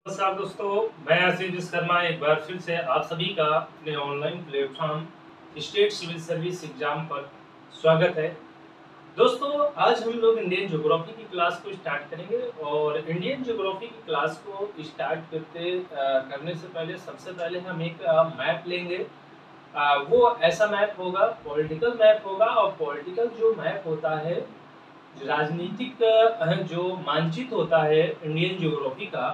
नमस्कार दोस्तों, मैं आशीष विश्वकर्मा एक बार फिर से आप सभी का अपने online platform state civil service exam पर स्वागत है। दोस्तों, आज हम लोग इंडियन ज्योग्राफी की क्लास को स्टार्ट करेंगे और इंडियन ज्योग्राफी की क्लास को स्टार्ट करने से पहले सबसे पहले हम एक मैप लेंगे। वो ऐसा मैप होगा, पॉलिटिकल मैप होगा और पॉलिटिकल जो मैप होता है, राजनीतिक जो मानचित्र होता है इंडियन ज्योग्राफी का,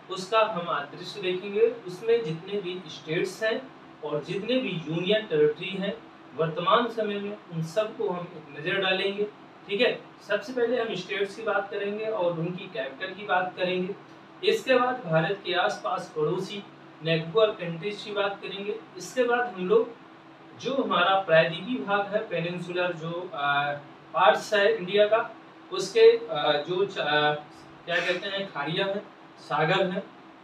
उसका हम दृश्य देखेंगे। उसमें जितने भी स्टेट्स हैं और जितने भी यूनियन टेरिटरी हैं वर्तमान समय में, उन सबको हम एक नज़र डालेंगे। ठीक है, सबसे पहले हम स्टेट्स की बात करेंगे और उनकी कैपिटल की बात करेंगे। इसके बाद भारत के आसपास पड़ोसी नेबरहुड कंट्रीज की बात करेंगे। इसके बाद हम लोग जो हमारा प्रायद्वीपीय भाग है, पेनिनसुलर जो पार्ट्स है इंडिया का, उसके क्या कहते हैं, खाड़ियाँ हैं, सागर है,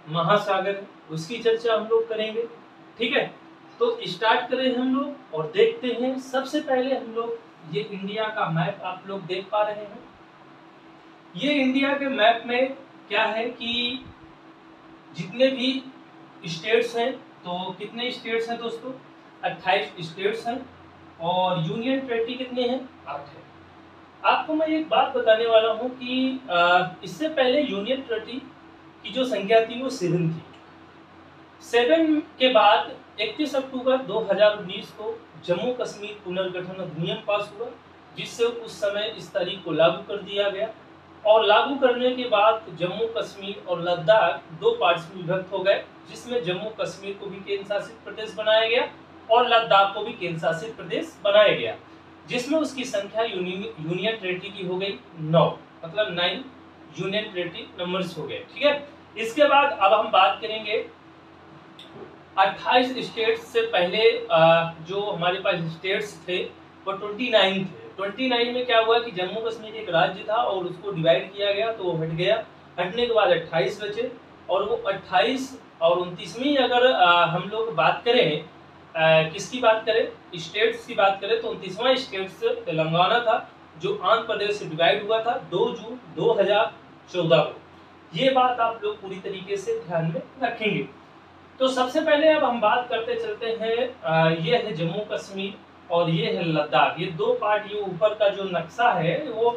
महासागर है, उसकी चर्चा हम लोग करेंगे। ठीक है, तो स्टार्ट करें हम लोग और देखते हैं। सबसे पहले हम लोग ये इंडिया का मैप आप लोग देख पा रहे हैं। ये इंडिया के मैप में क्या है कि जितने भी स्टेट्स हैं, तो कितने स्टेट्स हैं दोस्तों? 28 स्टेट्स हैं और यूनियन टेरिटरी कितने हैं? 8 है। आपको मैं एक बात बताने वाला हूँ कि इससे पहले यूनियन टेरिटरी की जो संख्या थी वो 7 थी। 7 के बाद 31 अक्टूबर 2019 को जम्मू कश्मीर पुनर्गठन अधिनियम पास हुआ, जिससे उस समय इस तारीख को लागू कर दिया गया। और लागू करने के बाद जम्मू कश्मीर और लद्दाख दो पार्ट्स में विभक्त हो गए, जिसमें जम्मू कश्मीर को भी केंद्र शासित प्रदेश बनाया गया और लद्दाख को भी केंद्र शासित प्रदेश बनाया गया, जिसमें उसकी संख्या यूनियन टेरिटरी की हो गई 9, मतलब 9 यूनियन टेरिटरी नंबर्स हो गए। ठीक है, इसके बाद अब हम बात करेंगे 28 स्टेट्स से पहले जो हमारे पास स्टेट्स थे वो 29 थे। 29 में क्या हुआ कि जम्मू कश्मीर एक राज्य था और उसको डिवाइड किया गया, तो वो हट गया। हटने के बाद 28 बचे और वो 28 और 29वीं अगर हम लोग बात करें, किसकी बात करें, स्टेट्स की बात करें, तो 29वां स्टेट्स तेलंगाना था, जो आंध्र प्रदेश से डिवाइड हुआ था 2 जून 2014 को। ये बात आप लोग पूरी तरीके से ध्यान में रखेंगे। तो सबसे पहले अब हम बात करते चलते हैं, ये है जम्मू कश्मीर और ये है लद्दाख। ये दो पार्ट, ये ऊपर का जो नक्शा है वो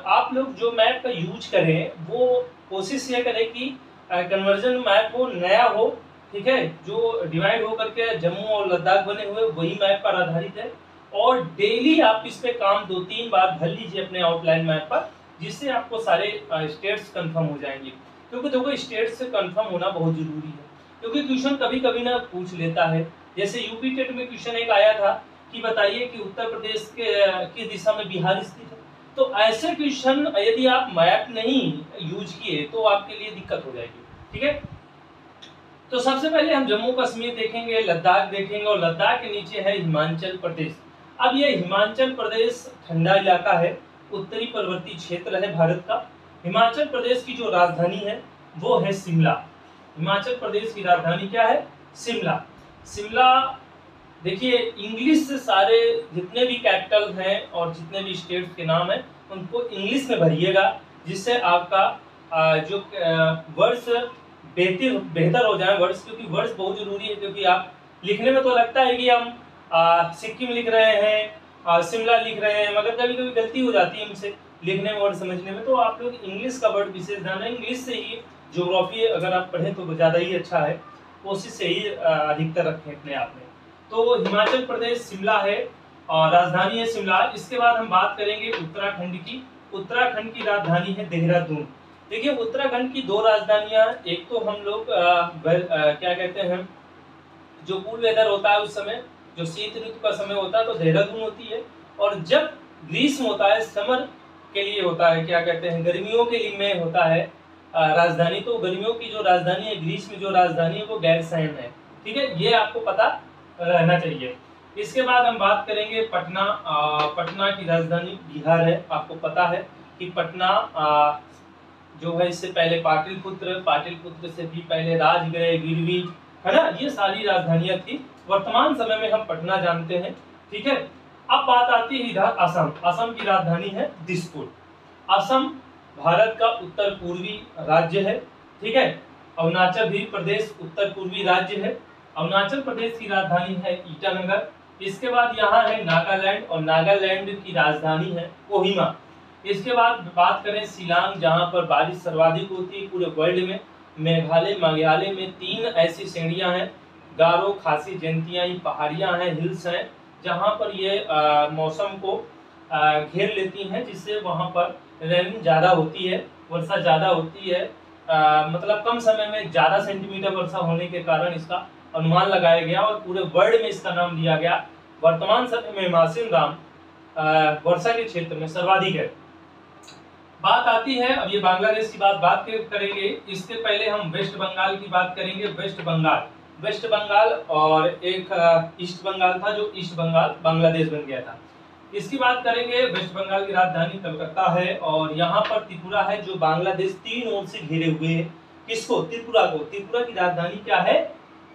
आप लोग जो मैप का यूज करें वो कोशिश ये करें कि कन्वर्जन मैप हो, नया हो। ठीक है, जो डिवाइड हो करके जम्मू और लद्दाख बने हुए वही मैप पर आधारित है। और डेली आप इस पे काम 2-3 बार भर लीजिए अपने आउटलाइन मैप पर, जिससे आपको सारे स्टेट्स कंफर्म हो जाएंगे। क्योंकि देखो, स्टेट्स से कंफर्म होना बहुत जरूरी है, क्योंकि क्वेश्चन कभी कभी ना पूछ लेता है। जैसे यूपी टेट में क्वेश्चन एक आया था कि बताइए कि उत्तर प्रदेश के किस दिशा में बिहार स्थित है। तो ऐसे क्वेश्चन यदि आप मैप नहीं यूज किए तो आपके लिए दिक्कत हो जाएगी। ठीक है, तो सबसे पहले हम जम्मू कश्मीर देखेंगे, लद्दाख देखेंगे और लद्दाख के नीचे है हिमाचल प्रदेश। अब ये हिमाचल प्रदेश ठंडा इलाका है, उत्तरी पर्वतीय क्षेत्र है भारत का। हिमाचल प्रदेश की जो राजधानी है वो है शिमला। हिमाचल प्रदेश की राजधानी क्या है? शिमला। शिमला देखिए, इंग्लिश से सारे जितने भी कैपिटल हैं और जितने भी स्टेट्स के नाम हैं उनको इंग्लिश में भरिएगा, जिससे आपका जो वर्ड्स बेहतर हो जाए वर्ड्स, क्योंकि वर्ड्स बहुत जरूरी है। क्योंकि आप लिखने में तो लगता है कि हम सिक्किम लिख रहे हैं, शिमला लिख रहे हैं, मगर कभी कभी गलती हो जाती है हमसे लिखने में, वर्ड समझने में। तो आप लोग इंग्लिश का वर्ड विशेष ध्यान है। इंग्लिश से ही ज्योग्राफी अगर आप पढ़ें तो ज़्यादा ही अच्छा है, कोशिश से ही अधिकतर रखें अपने आप में। तो हिमाचल प्रदेश शिमला है और राजधानी है शिमला। इसके बाद हम बात करेंगे उत्तराखंड की। उत्तराखंड की राजधानी है देहरादून। देखिए, उत्तराखंड की दो राजधानियां, एक तो हम लोग क्या कहते हैं, जो कूल वेदर होता है उस समय, जो शीत ऋतु का समय होता है तो देहरादून होती है। और जब ग्रीष्म होता है, समर के लिए होता है, क्या कहते हैं, गर्मियों के लिए में होता है राजधानी, तो गर्मियों की जो राजधानी है, ग्रीष्म जो राजधानी है वो गैरसैंण है। ठीक है, ये आपको पता रहना चाहिए। इसके बाद हम बात करेंगे पटना। पटना की राजधानी बिहार है। आपको पता है कि पटना जो है, इससे पहले पाटलिपुत्र से भी पहले राजगृह, गिरवी, है ना, ये सारी राजधानियां थी। वर्तमान समय में हम पटना जानते हैं। ठीक है, अब बात आती है इधर असम। असम की राजधानी है दिसपुर। असम भारत का उत्तर पूर्वी राज्य है। ठीक है, अरुणाचल भी प्रदेश उत्तर पूर्वी राज्य है। अरुणाचल प्रदेश की राजधानी है ईटानगर। इसके बाद यहाँ है नागालैंड, और नागालैंड की राजधानी है कोहिमा। इसके बाद बात करें शिलांग, जहाँ पर बारिश सर्वाधिक होती है पूरे वर्ल्ड में। मेघालय में 3 ऐसी श्रेणियां हैं, गारो, खासी, जयंतियाई पहाड़ियां हैं, हिल्स हैं, जहाँ पर ये मौसम को घेर लेती हैं, जिससे वहाँ पर रेनिंग ज़्यादा होती है, वर्षा ज़्यादा होती है। मतलब कम समय में ज़्यादा सेंटीमीटर वर्षा होने के कारण इसका अनुमान लगाया गया और पूरे वर्ल्ड में इसका नाम दिया गया। वर्तमान समय में मासिनराम वर्षा के क्षेत्र में सर्वाधिक है। बात आती है, अब ये बांग्लादेश की बात करेंगे। इससे पहले हम वेस्ट बंगाल की बात करेंगे। वेस्ट बंगाल और एक ईस्ट बंगाल था, जो ईस्ट बंगाल बांग्लादेश बन गया था। इसकी बात करेंगे। वेस्ट बंगाल की राजधानी कलकत्ता है, और यहाँ पर त्रिपुरा है, जो बांग्लादेश 3 ओर से घिरे हुए है। किसको? त्रिपुरा को। त्रिपुरा की राजधानी क्या है?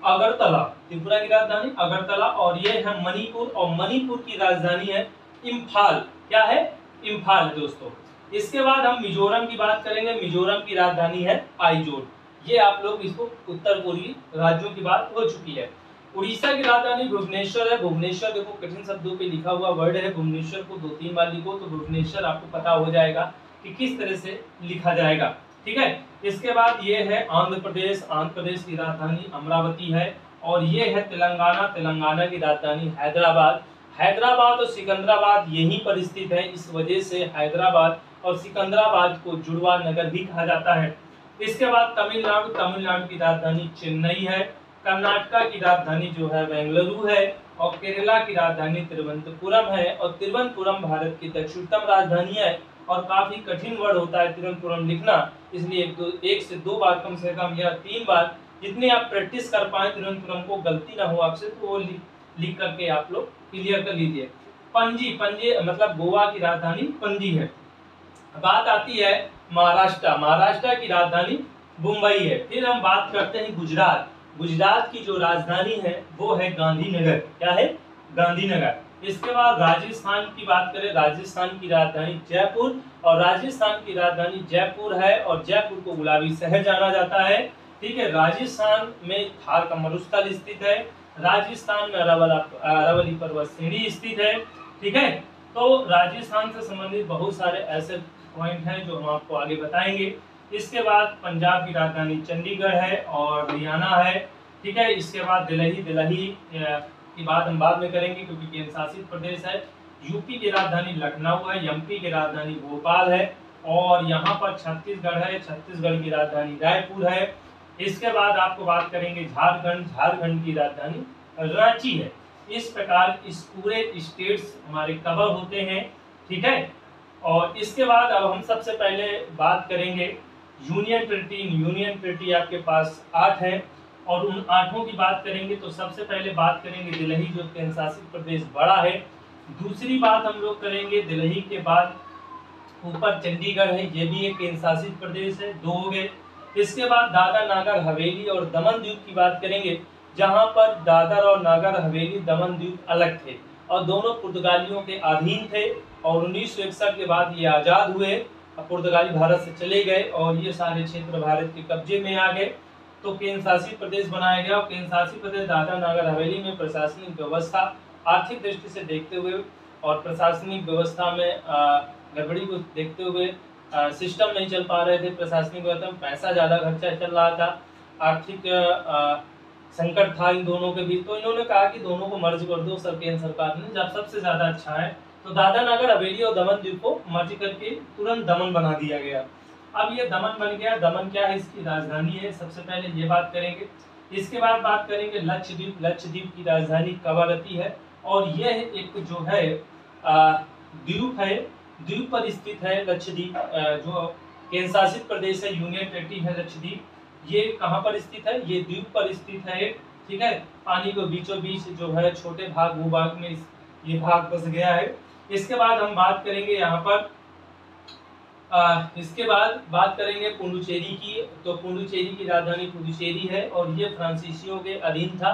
अगरतला। त्रिपुरा की राजधानी अगरतला, और ये है मणिपुर, और मणिपुर की राजधानी है इम्फाल। क्या है? इम्फाल दोस्तों। इसके बाद हम मिजोरम की बात करेंगे। मिजोरम की राजधानी है आइजोल। ये आप लोग इसको उत्तर पूर्वी राज्यों की बात हो चुकी है। उड़ीसा की राजधानी भुवनेश्वर है। भुवनेश्वर देखो कठिन शब्दों पे लिखा हुआ वर्ड है, भुवनेश्वर को 2-3 बार लिखो तो भुवनेश्वर आपको पता हो जाएगा कि किस तरह से लिखा जाएगा। ठीक है। इसके बाद ये है आंध्र प्रदेश। आंध्र प्रदेश की राजधानी अमरावती है, और ये है तेलंगाना। तेलंगाना की राजधानी हैदराबाद। हैदराबाद और सिकंदराबाद यहीं पर स्थित है, इस वजह से हैदराबाद और सिकंदराबाद को जुड़वा नगर भी कहा जाता है। इसके बाद तमिलनाडु। तमिलनाडु की राजधानी चेन्नई है। कर्नाटक की राजधानी जो है बेंगलुरु है, और केरला की राजधानी तिरुवनंतपुरम है। और तिरुवनंतपुरम भारत की दक्षिणतम राजधानी है, और काफी कठिन वर्ड होता है तिरुवनंतपुरम लिखना, इसलिए 1 से 2 बार कम से कम या 3 बार जितनी आप प्रैक्टिस कर पाए तिरुवनंतपुरम को, गलती ना हो आपसे, तो वो लिख करके आप लोग क्लियर कर लीजिए। पणजी मतलब गोवा की राजधानी पणजी है। बात आती है महाराष्ट्र। महाराष्ट्र की राजधानी मुंबई है। फिर हम बात करते हैं गुजरात। गुजरात की जो राजधानी है वो है गांधीनगर। क्या है? गांधीनगर। इसके बाद राजस्थान की बात करें। राजस्थान की राजधानी जयपुर, और राजस्थान की राजधानी जयपुर है, और जयपुर को गुलाबी शहर जाना जाता है। ठीक है। राजस्थान में थार का मरुस्थल स्थित है। राजस्थान में अरावली पर्वत श्रेणी स्थित है। ठीक है। तो राजस्थान से संबंधित बहुत सारे ऐसे पॉइंट हैं जो हम आपको आगे बताएंगे। इसके बाद पंजाब की राजधानी चंडीगढ़ है, और हरियाणा है। ठीक है। इसके बाद दिल्ली की बात हम बाद में करेंगे, क्योंकि केंद्र शासित प्रदेश है। यूपी की राजधानी लखनऊ है। एमपी की राजधानी भोपाल है, और यहाँ पर छत्तीसगढ़ है। छत्तीसगढ़ की राजधानी रायपुर है। इसके बाद आपको बात करेंगे झारखंड। झारखंड की राजधानी रांची है। इस प्रकार इस पूरे स्टेट्स हमारे कवर होते हैं। ठीक है। और इसके बाद अब हम सबसे पहले बात करेंगे यूनियन टेरिटरी। यूनियन टेरिटरी आपके पास 8 है, और उन 8 की बात करेंगे तो सबसे पहले बात करेंगे दिल्ली, जो केंद्र शासित प्रदेश बड़ा है। दूसरी बात हम लोग करेंगे दिल्ली के बाद ऊपर चंडीगढ़ है, ये भी एक केंद्र शासित प्रदेश है। 2 हो गए। इसके बाद दादर नागर हवेली और दमन द्वीप की बात करेंगे, जहां पर दादर और नागर हवेली दमन द्वीप अलग थे और दोनों पुर्तगालियों के अधीन थे, और 1961 के बाद ये आज़ाद हुए। पुर्तगाली भारत से चले गए और ये सारे क्षेत्र भारत के कब्जे में आ गए, तो केंद्र शासित प्रदेश बनाया गया। और केंद्र शासित प्रदेश दादर नागर हवेली में प्रशासनिक व्यवस्था आर्थिक दृष्टि से देखते हुए और प्रशासनिक व्यवस्था में गड़बड़ी को देखते हुए सिस्टम नहीं चल पा रहे थे। प्रशासनिक व्यवस्था में पैसा ज़्यादा खर्चा चल रहा था, आर्थिक संकट था इन दोनों के बीच, तो इन्होंने कहा कि दोनों को मर्ज कर दो। केंद्र सरकार ने जब सबसे ज़्यादा अच्छा है तो दादर नागर हवेली और दमन द्वीप को मर्ज करके तुरंत दमन बना दिया गया। अब ये दमन बन गया। दमन क्या है? इसकी राजधानी है। सबसे पहले ये बात करेंगे। इसके बाद बात करेंगे लक्षद्वीप। लक्षद्वीप की राजधानी कवरत्ती है, और यह एक जो है द्वीप है, द्वीप पर स्थित है लक्षद्वीप, जो केंद्र शासित प्रदेश है, यूनियन टेरिटरी है लक्षद्वीप। ये कहाँ पर स्थित है? ये द्वीप पर स्थित है। ठीक है। पानी को बीचों बीच जो है छोटे भाग भूभाग में ये भाग बस गया है। इसके बाद हम बात करेंगे यहाँ पर इसके बाद बात करेंगे पुडुचेरी की। तो पुडुचेरी की राजधानी पुडुचेरी है, और ये फ्रांसीसियों के अधीन था।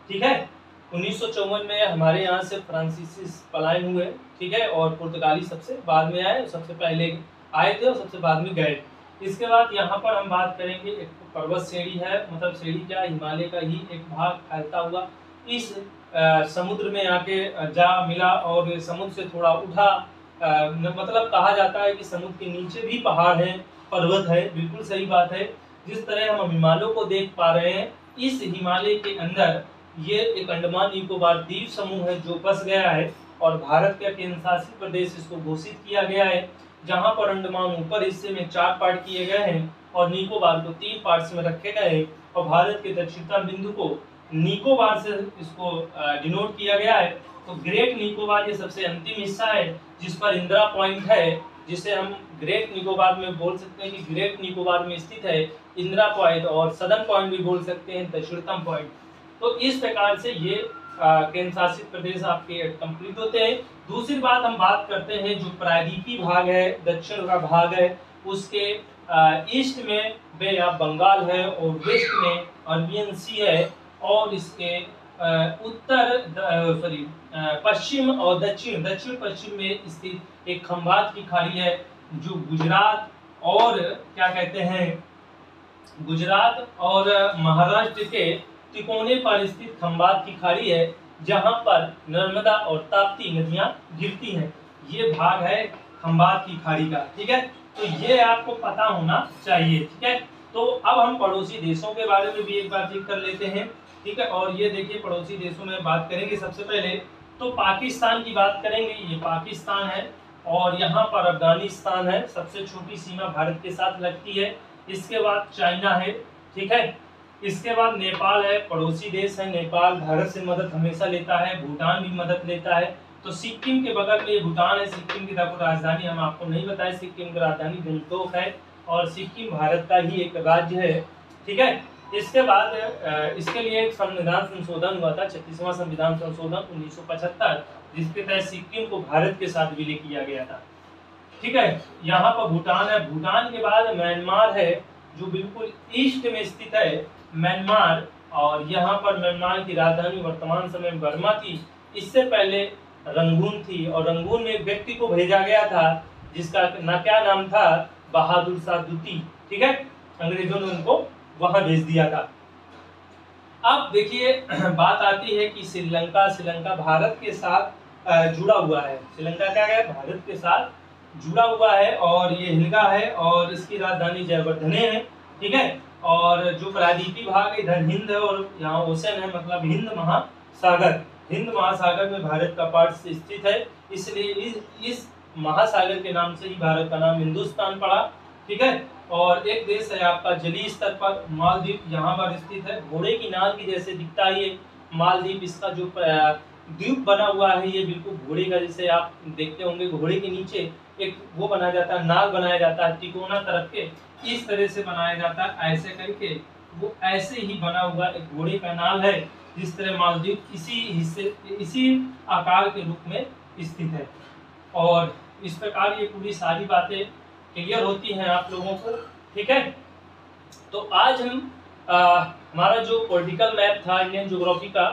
ठीक है। 1954 में हमारे यहाँ से फ्रांसीसी पलायन हुए। ठीक है। और पुर्तगाली सबसे बाद में आए, सबसे पहले आए थे और सबसे बाद में गए। इसके बाद यहाँ पर हम बात करेंगे, एक पर्वत श्रेणी है, मतलब श्रेणी क्या, हिमालय का ही एक भाग फैलता हुआ इस समुद्र में आके जा मिला और समुद्र से थोड़ा उठा। मतलब कहा जाता है कि समुद्र के नीचे भी पहाड़ है, पर्वत है, बिल्कुल सही बात है। जिस तरह हम हिमालयों को देख पा रहे हैं, इस हिमालय के अंदर ये एक अंडमान निकोबार द्वीप समूह है जो बस गया है और भारत का केंद्र शासित प्रदेश इसको घोषित किया गया है, जहां पर अंडमान ऊपर हिस्से में 4 पार्ट किए गए हैं और निकोबार को 3 पार्ट्स में रखे गए हैं और भारत के दक्षिणतम बिंदु को निकोबार से इसको डिनोट किया गया है। तो ग्रेट निकोबार ये सबसे अंतिम हिस्सा है जिस पर इंदिरा पॉइंट है, जिसे हम ग्रेट निकोबार में बोल सकते हैं कि ग्रेट निकोबार में स्थित है इंदिरा पॉइंट, और सदर्न पॉइंट भी बोल सकते हैं, दक्षिणतम पॉइंट। तो इस प्रकार से ये केंद्र शासित प्रदेश आपके कंप्लीट होते हैं। दूसरी बात हम बात करते हैं जो प्रायद्वीपीय भाग है, दक्षिण का भाग है, उसके ईस्ट में बे ऑफ बंगाल है और वेस्ट में अरबियन सी है और इसके पश्चिम और दक्षिण पश्चिम में स्थित एक खंबात की खाड़ी है जो गुजरात और क्या कहते हैं, गुजरात और महाराष्ट्र के तिकोने पर स्थित खंबात की खाड़ी है जहां पर नर्मदा और ताप्ती नदियां गिरती हैं। ये भाग है खंबात की खाड़ी का, ठीक है। तो ये आपको पता होना चाहिए, ठीक है। तो अब हम पड़ोसी देशों के बारे में भी एक बार कर लेते हैं, ठीक है। और ये देखिए पड़ोसी देशों में बात करेंगे, सबसे पहले तो पाकिस्तान की बात करेंगे। ये पाकिस्तान है और यहाँ पर अफगानिस्तान है, सबसे छोटी सीमा भारत के साथ लगती है। इसके बाद चाइना है, ठीक है। इसके बाद नेपाल है, पड़ोसी देश है। नेपाल भारत से मदद हमेशा लेता है, भूटान भी मदद लेता है। तो सिक्किम के बगल में ये भूटान है। सिक्किम की राजधानी हम आपको नहीं बताए, सिक्किम की राजधानी गंगटोक है और सिक्किम भारत का ही एक राज्य है, ठीक है। इसके बाद इसके लिए एक संविधान संशोधन हुआ था, 36वां संविधान संशोधन 1975, जिसके तहत सिक्किम को भारत के साथ विलय किया गया था, ठीक है। यहाँ पर भूटान है। भूटान के बाद म्यांमार है जो बिल्कुल ईस्ट में स्थित है, म्यांमार। और यहाँ पर म्यांमार की राजधानी वर्तमान समय में बर्मा थी। इससे पहले रंगून थी और रंगून में एक व्यक्ति को भेजा गया था जिसका क्या नाम था, बहादुर शाह द्वितीय, ठीक है। अंग्रेजों ने उनको वहां भेज दिया था। अब देखिए बात आती है कि श्रीलंका भारत के साथ जुड़ा हुआ है। श्रीलंका क्या है, भारत के साथ जुड़ा हुआ है और ये हिलगा है और इसकी राजधानी जयवर्धने है, ठीक है। और जो प्रायद्वीपीय भाग इधर हिंद है और यहाँ ओशन है, मतलब हिंद महासागर में भारत का पार्ट स्थित है, इसलिए इस महासागर के नाम से ही भारत का नाम हिंदुस्तान पड़ा, ठीक है। और एक देश है आपका जलीय स्तर पर मालदीव, यहाँ पर स्थित है। घोड़े की नाल की जैसे दिखता है ये मालदीव, इसका जो द्वीप बना हुआ है ये बिल्कुल घोड़े का, जैसे आप देखते होंगे घोड़े के नीचे एक वो बनाया जाता है, नाल बनाया जाता है तिकोना तरफ के, इस तरह से बनाया जाता है, ऐसे करके वो ऐसे ही बना हुआ एक घोड़े का नाल है। जिस तरह मालदीव इसी आकार के रूप में स्थित है। और इस प्रकार ये पूरी सारी बातें क्लियर होती हैं आप लोगों को, ठीक है। तो आज हम हमारा जो पॉलिटिकल मैप था इंडियन ज्योग्राफी का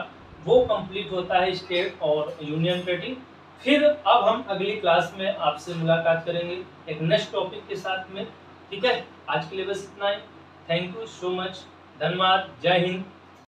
वो कंप्लीट होता है, स्टेट और यूनियन टेरिटरी। फिर अब हम अगली क्लास में आपसे मुलाकात करेंगे एक नेक्स्ट टॉपिक के साथ में, ठीक है। आज के लिए बस इतना ही। थैंक यू सो मच, धन्यवाद, जय हिंद।